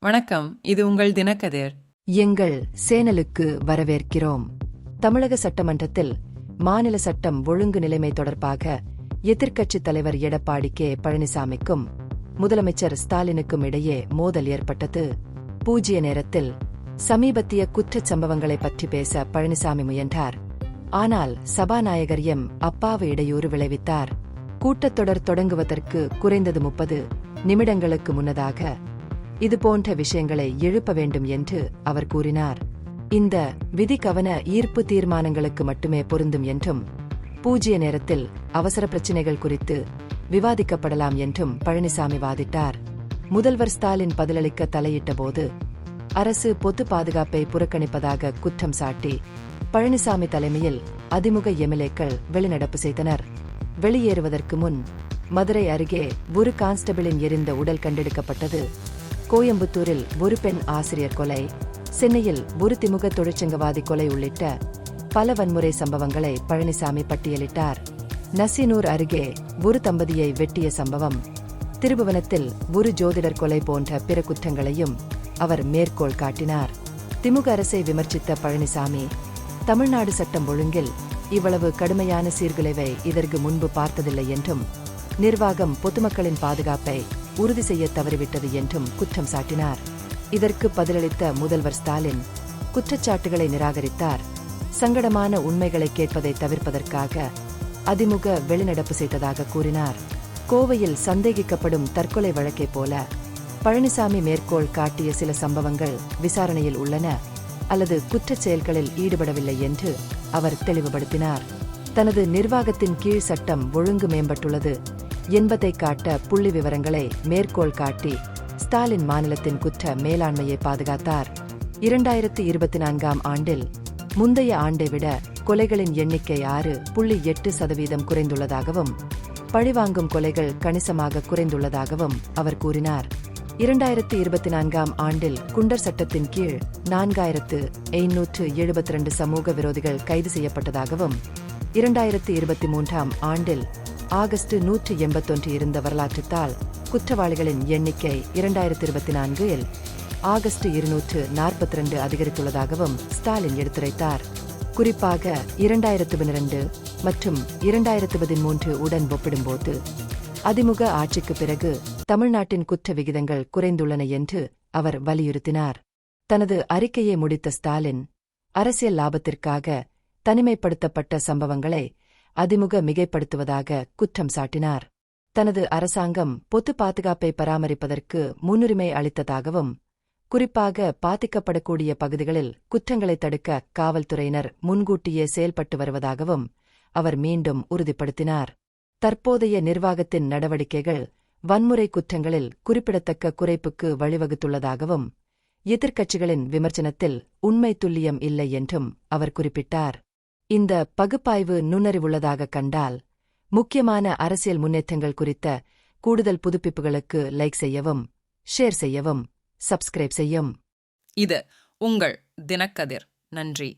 வணக்கம், இது உங்கள் தினக்கதிர். எங்கள் சேனலுக்கு வரவேற்கிறோம். தமிழக சட்டமன்றத்தில் மாநில சட்டம் ஒழுங்கு நிலைமை தொடர்பாக எதிர்க்கட்சித் தலைவர் எடப்பாடி கே பழனிசாமிக்கும் முதலமைச்சர் ஸ்டாலினுக்கும் இடையே மோதல் ஏற்பட்டது. பூஜ்ய நேரத்தில் சமீபத்திய குற்றச் சம்பவங்களை பற்றி பேச பழனிசாமி முயன்றார். ஆனால் சபாநாயகர் அப்பாவு இடையூறு விளைவித்தார். கூட்டத்தொடர் தொடங்குவதற்கு குறைந்தது 30 நிமிடங்களுக்கு முன்னதாக இதுபோன்ற விஷயங்களை எழுப்ப வேண்டும் என்று அவர் கூறினார். இந்த விதி கவன ஈர்ப்பு தீர்மானங்களுக்கு மட்டுமே பொருந்தும் என்றும் பூஜ்ய நேரத்தில் அவசர பிரச்சினைகள் குறித்து விவாதிக்கப்படலாம் என்றும் பழனிசாமி வாதிட்டார். முதல்வர் ஸ்டாலின் பதிலளிக்க தலையிட்டபோது அரசு பொது பாதுகாப்பை புறக்கணிப்பதாக குற்றம் சாட்டி பழனிசாமி தலைமையில் அதிமுக எம்எல்ஏக்கள் வெளிநடப்பு செய்தனர். வெளியேறுவதற்கு முன் மதுரை அருகே ஒரு கான்ஸ்டபிளின் எரிந்த உடல் கண்டெடுக்கப்பட்டது. கோயம்புத்தூரில் ஒரு பெண் ஆசிரியர் கொலை, சென்னையில் ஒரு திமுக தொழிற்சங்கவாதி கொலை உள்ளிட்ட பல வன்முறை சம்பவங்களை பழனிசாமி பட்டியலிட்டார். நசினூர் அருகே ஒரு தம்பதியை வெட்டிய சம்பவம், திருபுவனத்தில் ஒரு ஜோதிடர் கொலை போன்ற பிற குற்றங்களையும் அவர் மேற்கோள் காட்டினார். திமுக அரசை விமர்சித்த பழனிசாமி, தமிழ்நாடு சட்டம் ஒழுங்கில் இவ்வளவு கடுமையான சீர்குலைவை இதற்கு முன்பு பார்த்ததில்லை என்றும் நிர்வாகம் பொதுமக்களின் பாதுகாப்பை உறுதி செய்ய தவறிவிட்டது என்றும் குற்றம் சாட்டினார். இதற்கு பதிலளித்த முதல்வர் ஸ்டாலின் குற்றச்சாட்டுகளை நிராகரித்தார். சங்கடமான உண்மைகளை கேட்பதை தவிர்ப்பதற்காக அதிமுக வெளிநடப்பு செய்ததாக கூறினார். கோவையில் சந்தேகிக்கப்படும் தற்கொலை வழக்கை போல பழனிசாமி மேற்கோள் காட்டிய சில சம்பவங்கள் விசாரணையில் உள்ளன அல்லது குற்றச் செயல்களில் ஈடுபடவில்லை என்று அவர் தெளிவுபடுத்தினார். தனது நிர்வாகத்தின் கீழ் சட்டம் ஒழுங்கு மேம்பட்டுள்ளது என்பதை காட்ட புள்ளி விவரங்களை மேற்கோள் காட்டி ஸ்டாலின் மாநிலத்தின் குற்ற மேலாண்மையை பாதுகாத்தார். 2024 ஆண்டில் முந்தைய ஆண்டை விட கொலைகளின் எண்ணிக்கை 6.8% குறைந்துள்ளதாகவும் பழிவாங்கும் கொலைகள் கணிசமாக குறைந்துள்ளதாகவும் அவர் கூறினார். 2024 ஆண்டில் குண்டர் சட்டத்தின் கீழ் 4572 சமூக விரோதிகள் கைது செய்யப்பட்டதாகவும் 2023 ஆண்டில் ஆகஸ்ட் 181 இருந்த வரலாற்றுத்தாள் குற்றவாளிகளின் எண்ணிக்கை 2024 ஆகஸ்ட் 242 அதிகரித்துள்ளதாகவும் ஸ்டாலின் எடுத்துரைத்தார். குறிப்பாக 2012 மற்றும் 2013 உடன் ஒப்பிடும்போது அதிமுக ஆட்சிக்கு பிறகு தமிழ்நாட்டின் குற்ற விகிதங்கள் குறைந்துள்ளன என்று அவர் வலியுறுத்தினார். தனது அறிக்கையை முடித்த ஸ்டாலின், அரசியல் லாபத்திற்காக தனிமைப்படுத்தப்பட்ட சம்பவங்களை அதிமுக மிகைப்படுத்துவதாக குற்றம் சாட்டினார். தனது அரசாங்கம் பொது பாதுகாப்பை பராமரிப்பதற்கு முன்னுரிமை அளித்ததாகவும் குறிப்பாக பாதிக்கப்படக்கூடிய பகுதிகளில் குற்றங்களை தடுக்க காவல்துறையினர் முன்கூட்டியே செயல்பட்டு வருவதாகவும் அவர் மீண்டும் உறுதிப்படுத்தினார். தற்போதைய நிர்வாகத்தின் நடவடிக்கைகள் வன்முறை குற்றங்களில் குறிப்பிடத்தக்க குறைப்புக்கு வழிவகுத்துள்ளதாகவும் எதிர்க்கட்சிகளின் விமர்சனத்தில் உண்மை துல்லியம் இல்லை என்றும் அவர் குறிப்பிட்டார். இந்த பகுப்பாய்வு நுண்ணறிவுள்ளதாக கண்டால் முக்கியமான அரசியல் முன்னேற்றங்கள் குறித்த கூடுதல் புதுப்பிப்புகளுக்கு லைக் செய்யவும், ஷேர் செய்யவும், சப்ஸ்கிரைப் செய்யும். இது உங்கள் தினக்கதிர். நன்றி.